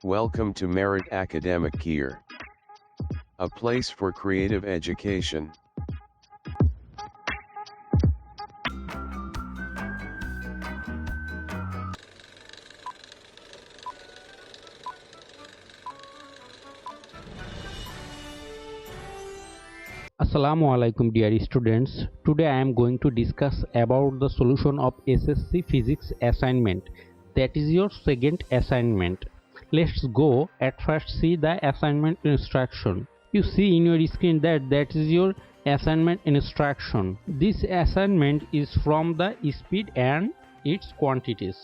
Welcome to Merit Academic Year, a place for creative education. Assalamu alaikum dear students. Today I am going to discuss about the solution of SSC physics assignment. That is your second assignment. Let's go at first see the assignment instruction. You see in your screen that is your assignment instruction. This assignment is from the speed and its quantities.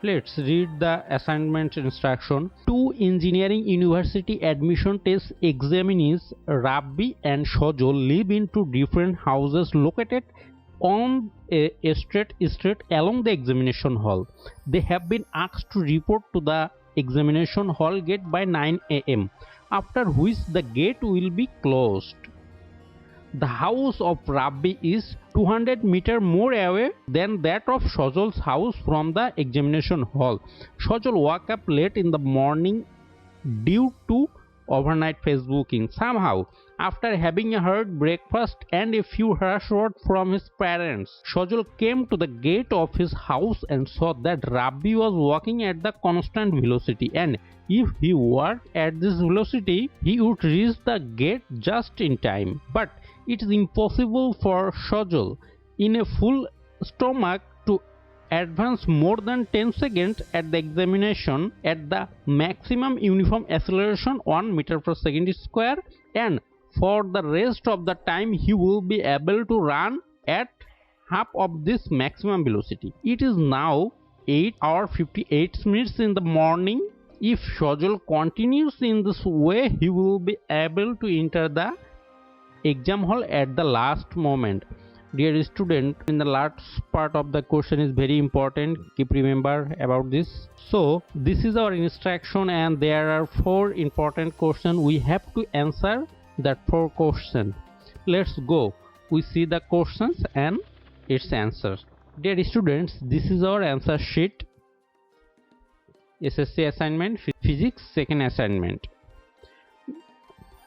Let's read the assignment instruction. Two engineering university admission test examinees Rabbi and Shojol live in two different houses located on a straight along the examination hall. They have been asked to report to the examination hall gate by 9 am, after which the gate will be closed. The house of Rabbi is 200 meters more away than that of Shojol's house from the examination hall. Shojol woke up late in the morning due to overnight Facebooking. Somehow, after having heard breakfast and a few harsh words from his parents, Shojol came to the gate of his house and saw that Rabbi was walking at the constant velocity, and if he walked at this velocity, he would reach the gate just in time. But it is impossible for Shojol in a full stomach to advance more than 10 seconds at the examination at the maximum uniform acceleration 1 meter per second square, and for the rest of the time he will be able to run at half of this maximum velocity. It is now 8:58 in the morning. If Shojol continues in this way, he will be able to enter the exam hall at the last moment. Dear student, in the last part of the question is very important. Keep remember about this. So this is our instruction, and there are 4 important questions. We have to answer that 4 questions. Let's go. We see the questions and its answers. Dear students, this is our answer sheet. SSC assignment physics second assignment.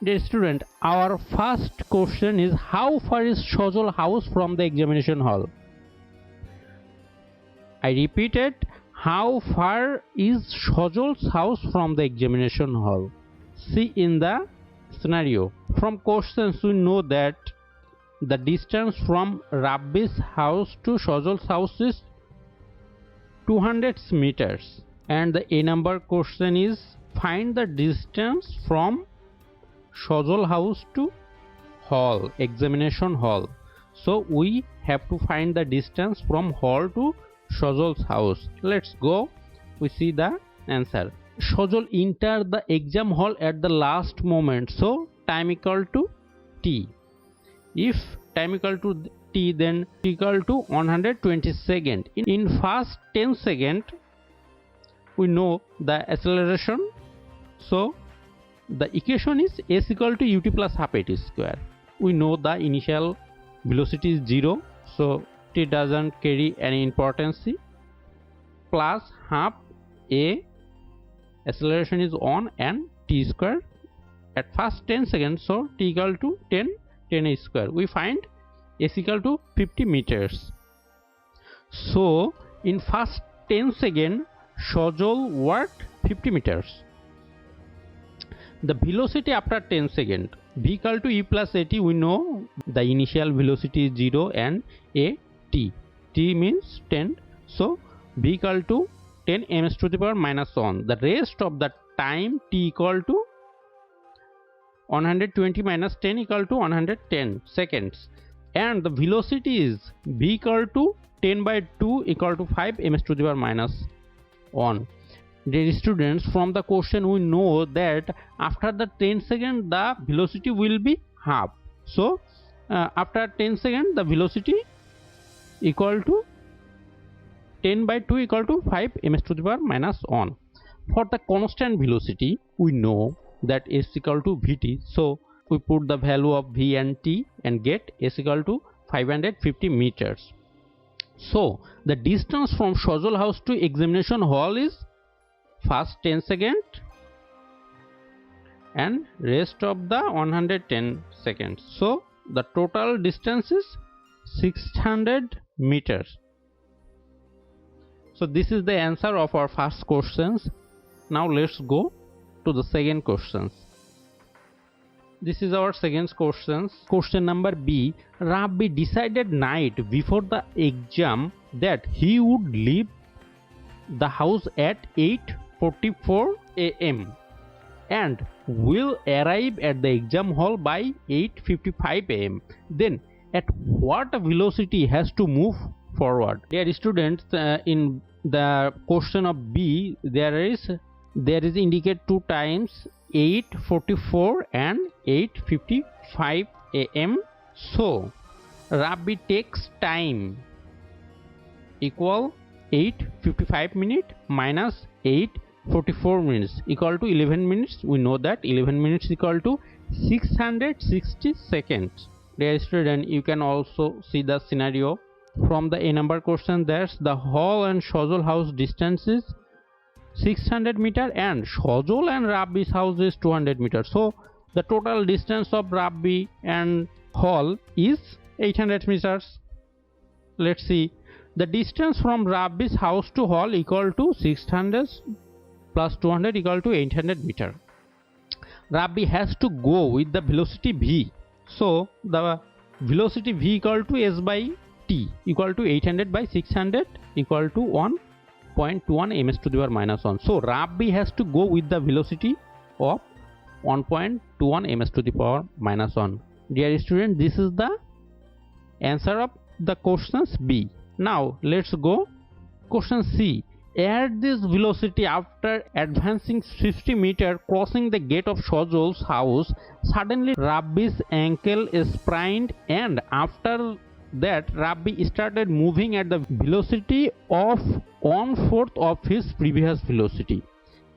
Dear student, our first question is, how far is Shojol house from the examination hall? I repeated, how far is Shojol's house from the examination hall? See in the scenario. From questions we know that the distance from Rabbi's house to Shojol's house is 200 meters, and the A number question is, find the distance from Shojol house to hall, examination hall. So we have to find the distance from hall to Shojol's house. Let's go. We see the answer. Shojol entered the exam hall at the last moment, so time equal to t. If time equal to t, then t equal to 120 seconds. In first 10 seconds we know the acceleration, so the equation is s equal to ut plus half at square. We know the initial velocity is 0, so t doesn't carry any importance, plus half a acceleration is 1 and t square at first 10 seconds, so t equal to 10 a square. We find s equal to 50 meters. So in first 10 seconds Shojol walked 50 meters. The velocity after 10 seconds, v equal to e plus at, we know the initial velocity is 0 and a t. T means 10, so v equal to 10 ms to the power minus 1. The rest of the time t equal to 120 minus 10 equal to 110 seconds, and the velocity is v equal to 10 by 2 equal to 5 ms to the power minus 1. Dear students, from the question we know that after the 10 seconds the velocity will be half. So after 10 seconds the velocity equal to 10 by 2 equal to 5 ms to the power minus 1. For the constant velocity we know that s equal to vt, so we put the value of v and t and get s equal to 550 meters. So the distance from Shojol house to examination hall is first 10 second and rest of the 110 seconds. So the total distance is 600 meters. So this is the answer of our first questions. Now let's go to the second questions. This is our second questions. Question number B. Rabbi decided night before the exam that he would leave the house at 8:44 a.m. and will arrive at the exam hall by 8:55 a.m. Then at what velocity has to move forward? Dear students, in the question of B there is indicate two times 8:44 and 8:55 a.m. So Rabbi takes time equal 8:55 minute minus 8:44 minutes equal to 11 minutes. We know that 11 minutes equal to 660 seconds. Dear student, you can also see the scenario from the A number question. There's the hall and Shajol house distance is 600 meter and Shajol and Rabbi's house is 200 meters. So the total distance of Rabbi and hall is 800 meters. Let's see. The distance from Rabbi's house to hall equal to 600 plus 200 equal to 800 meter. Rabbi has to go with the velocity v. So the velocity v equal to s by t equal to 800 by 600 equal to 1.21 ms to the power minus 1. So Rabbi has to go with the velocity of 1.21 ms to the power minus 1. Dear student, this is the answer of the questions B. Now let's go question C. At this velocity, after advancing 50 meters, crossing the gate of Shajol's house, suddenly Rabbi's ankle is sprained, and after that Rabbi started moving at the velocity of 1/4 of his previous velocity.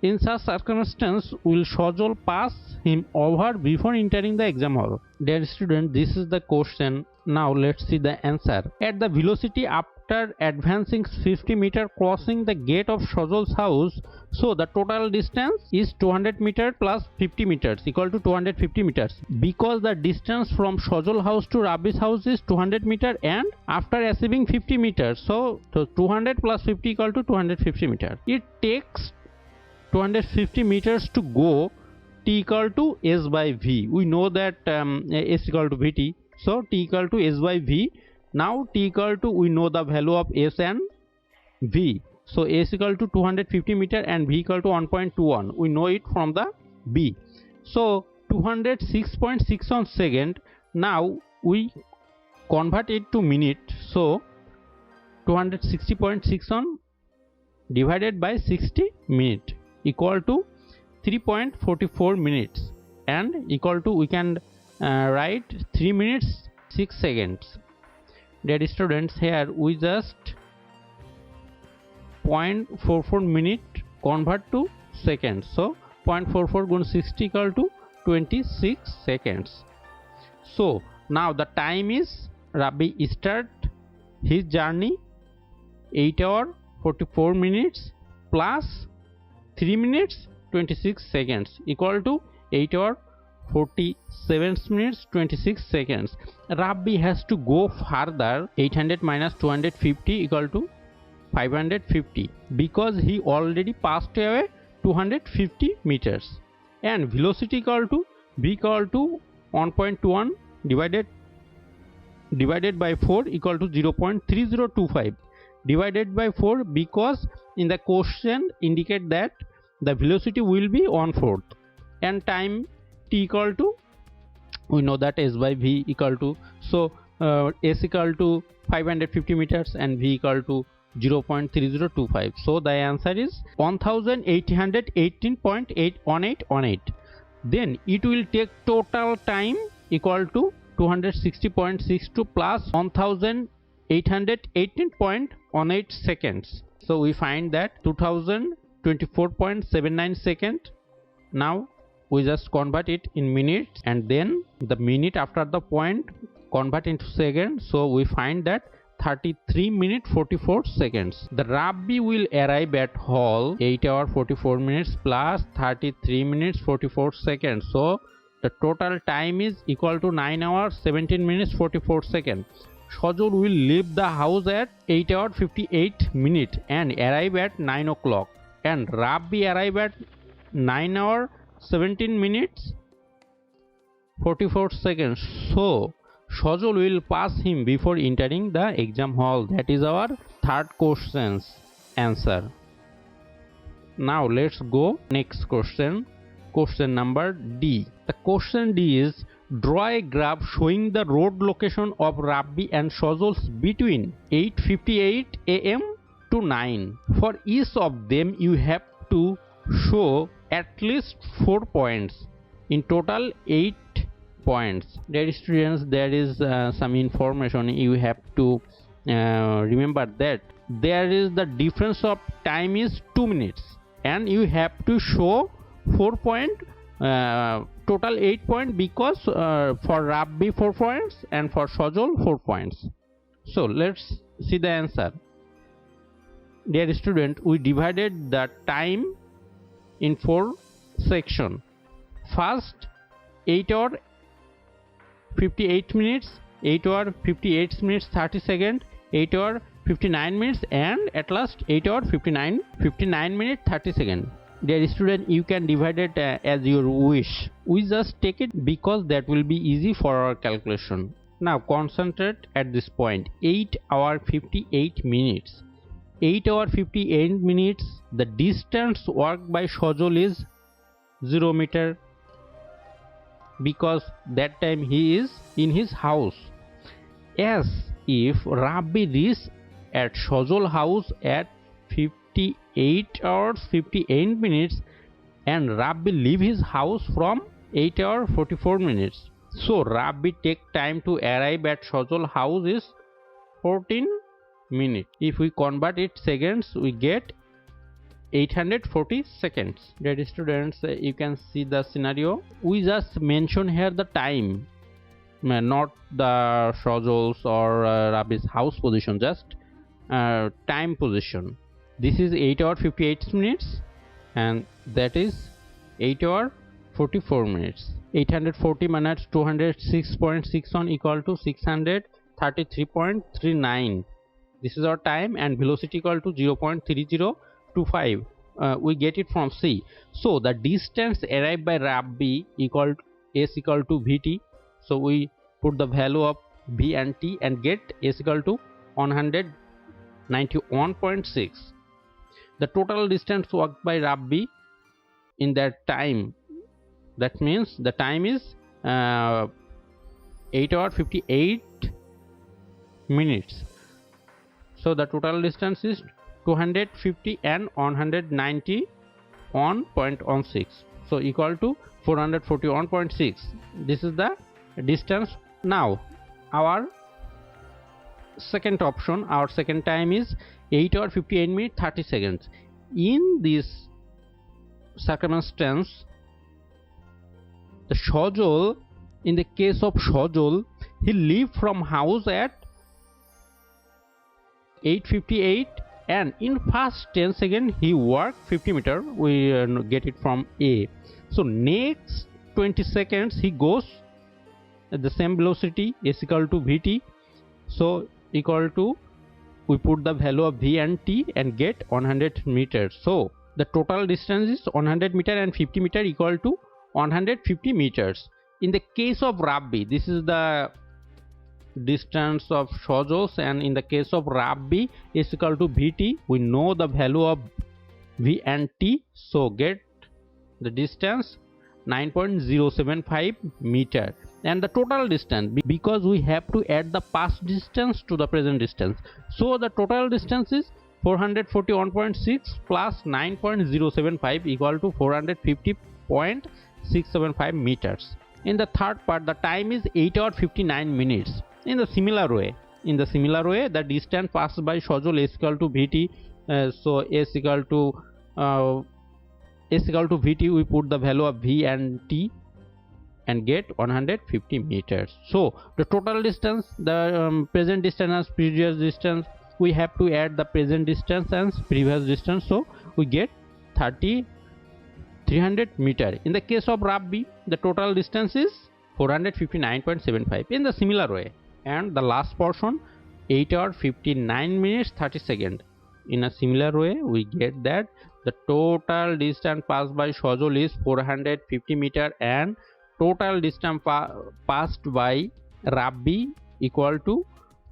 In such circumstance, will Shajol pass him over before entering the exam hall? Dear student, this is the question. Now let's see the answer. At the velocity after advancing 50 meters, crossing the gate of Shajol's house, so the total distance is 200 meters plus 50 meters equal to 250 meters. Because the distance from Shajol house to Rabbi's house is 200 meters, and after achieving 50 meters, so 200 plus 50 equal to 250 meters. It takes 250 meters to go. T equal to s by v. We know that s equal to vt. So T equal to s by v. Now T equal to, we know the value of s and v. So s equal to 250 meter and v equal to 1.21. We know it from the B. So 206.6 on second. Now we convert it to minute. So 260.6 on divided by 60 minute equal to 3.44 minutes and equal to, we can write 3 minutes 6 seconds. Dear students, here we just 0.44 minute convert to seconds. So 0.44 × 60 equal to 26 seconds. So now the time is, Rabbi start his journey 8 hours 44 minutes plus 3 minutes 26 seconds equal to 8 hours 47 minutes 26 seconds. Rabbi has to go further 800 minus 250 equal to 550 because he already passed away 250 meters, and velocity equal to v equal to 1.21 divided by 4 equal to 0.3025 divided by 4, because in the question indicate that the velocity will be 1/4 and time t equal to, we know that s by v equal to, so s equal to 550 meters and v equal to 0.3025. So the answer is 1818.818. Then it will take total time equal to 260.62 plus 1818.18 seconds. So we find that 2024.79 seconds. Now we just convert it in minutes, and then the minute after the point convert into second. So we find that 33 minutes 44 seconds. The Rabbi will arrive at hall 8 hours 44 minutes plus 33 minutes 44 seconds. So the total time is equal to 9 hours 17 minutes 44 seconds. Shajul will leave the house at 8 hours 58 minutes and arrive at 9 o'clock. And Rabbi arrive at 9 hours 17 minutes 44 seconds. So Shajul will pass him before entering the exam hall. That is our third question's answer. Now let's go next question. Question number D. The question D is, draw a graph showing the road location of Rabbi and Shajul's between 8:58 am to 9. For each of them you have to show at least 4 points. In total 8 points. Dear students, there is some information you have to remember, that there is the difference of time is 2 minutes and you have to show 4 point, total 8 point, because for Rabbi 4 points and for Shajul 4 points. So let's see the answer. Dear student, we divided the time in 4 sections. First 8 hours 58 minutes, 8 hours 58 minutes 30 seconds, 8 hours 59 minutes, and at last 8 hours 59 minutes 30 seconds. Dear student, you can divide it as you wish. We just take it because that will be easy for our calculation. Now concentrate at this point. 8 hours 58 minutes. 8 hours 58 minutes. The distance walked by Shajul is 0 meter, because that time he is in his house. As if Rabbi reached at Shajul house at 58 hours 58 minutes and Rabbi leave his house from 8 hours 44 minutes. So Rabbi take time to arrive at Shajul house is 14 minutes. If we convert it seconds, we get 840 seconds. Dear students, you can see the scenario. We just mention here the time, not the Shajul's or Rabbi's house position, just time position. This is 8 hours 58 minutes and that is 8 hours 44 minutes. 840 minus 206.61 equal to 633.39. This is our time, and velocity equal to 0.3025. We get it from C. So the distance arrived by Rabbi equal to S equal to Vt. So we put the value of V and T and get S equal to 191.6. The total distance walked by Rabbi in that time, that means the time is 8 hours 58 minutes. So the total distance is 250 and 191.16, so equal to 441.6. This is the distance. Now our second option, our second time is 8 hours 58 minutes 30 seconds. In this circumstance, the Shajul, in the case of Shajul, he leave from house at 8:58 and in first 10 seconds he walk 50 meter. We get it from A. So next 20 seconds he goes at the same velocity, S equal to Vt. So equal to, we put the value of V and T and get 100 meters. So the total distance is 100 meter and 50 meter equal to 150 meters. In the case of Rabbi, this is the distance of Shajul, and in the case of Rabbi is equal to Vt. We know the value of V and T, so get the distance 9.075 meter. And the total distance, because we have to add the past distance to the present distance, so the total distance is 441.6 plus 9.075 equal to 450.675 meters. In the third part, the time is 8 hours 59 minutes. In the similar way, the distance passed by Shajul is equal to Vt. So S equal to Vt, we put the value of V and T and get 150 meters. So the total distance, the present distance and previous distance, we have to add the present distance and previous distance, so we get 300 meter. In the case of rough B, the total distance is 459.75 in the similar way. And the last portion, 8 hours 59 minutes 30 seconds. In a similar way, we get that the total distance passed by Sojol is 450 meter and total distance passed by Rabbi equal to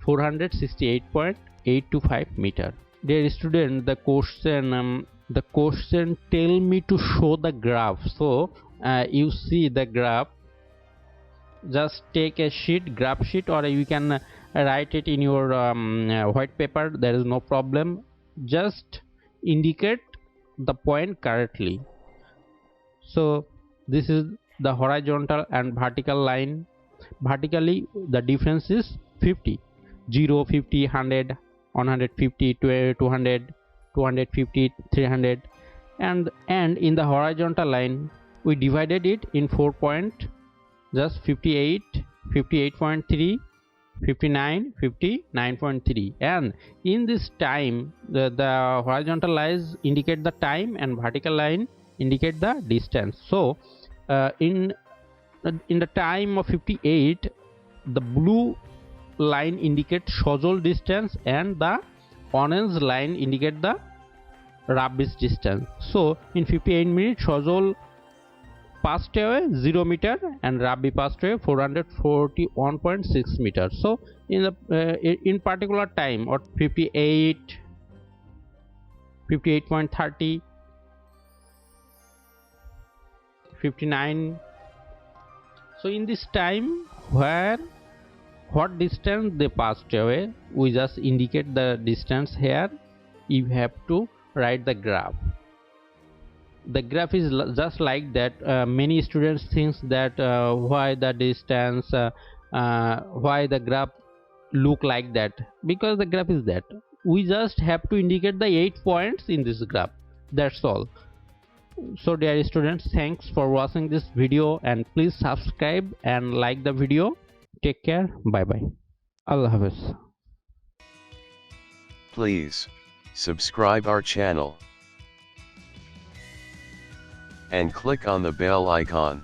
468.825 meter. Dear student, the question tell me to show the graph. So you see the graph. Just take a sheet, graph sheet, or you can write it in your white paper. There is no problem. Just indicate the point correctly. So this is the horizontal and vertical line. Vertically the difference is 50, 0, 50, 100, 150, 200, 250, 300, and in the horizontal line we divided it in 4 point, just 58, 58.3, 59, 59.3, and in this time the horizontal lines indicate the time and vertical line indicate the distance. So in the time of 58, the blue line indicates Sojol distance and the orange line indicate the Rabbi's distance. So in 58 minutes Sojol passed away 0 meter and Rabbi passed away 441.6 meters. So in the in particular time or 58, 58.30, 59. So in this time, what distance they passed away, we just indicate the distance here. You have to write the graph. The graph is just like that. Many students think that why the distance, why the graph look like that, because the graph is that. We just have to indicate the 8 points in this graph. That's all. So dear students, thanks for watching this video and please subscribe and like the video. Take care. Bye bye. Allah Hafiz. Please subscribe our channel and click on the bell icon.